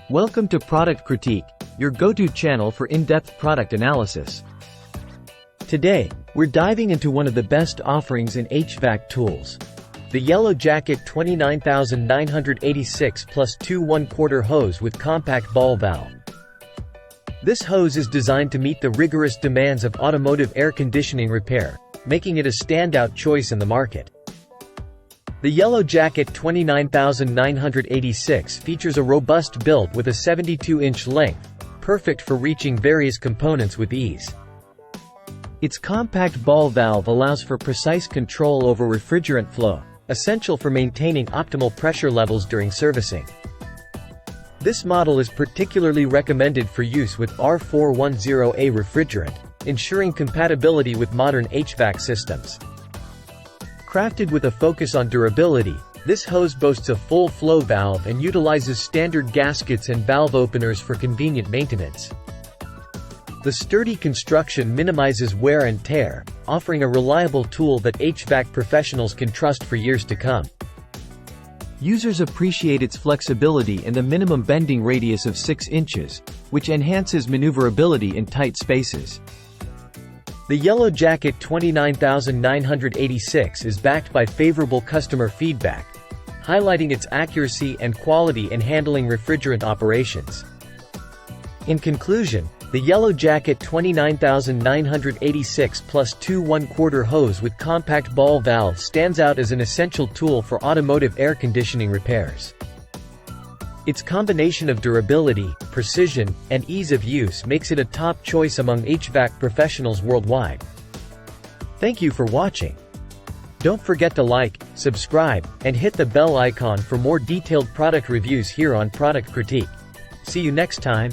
Welcome to Product Critique, your go-to channel for in-depth product analysis. Today, we're diving into one of the best offerings in HVAC tools. The Yellow Jacket 29986 plus 2 1/4 hose with compact ball valve. This hose is designed to meet the rigorous demands of automotive air conditioning repair, making it a standout choice in the market. The Yellow Jacket 29986 features a robust build with a 72-inch length, perfect for reaching various components with ease. Its compact ball valve allows for precise control over refrigerant flow, essential for maintaining optimal pressure levels during servicing. This model is particularly recommended for use with R410A refrigerant, ensuring compatibility with modern HVAC systems. Crafted with a focus on durability, this hose boasts a full flow valve and utilizes standard gaskets and valve openers for convenient maintenance. The sturdy construction minimizes wear and tear, offering a reliable tool that HVAC professionals can trust for years to come. Users appreciate its flexibility and the minimum bending radius of 6 inches, which enhances maneuverability in tight spaces. The Yellow Jacket 29986 is backed by favorable customer feedback, highlighting its accuracy and quality in handling refrigerant operations. In conclusion, the Yellow Jacket 29986 plus 2 1/4 hose with compact ball valve stands out as an essential tool for automotive air conditioning repairs. Its combination of durability, precision, and ease of use makes it a top choice among HVAC professionals worldwide. Thank you for watching. Don't forget to like, subscribe, and hit the bell icon for more detailed product reviews here on Product Critique. See you next time.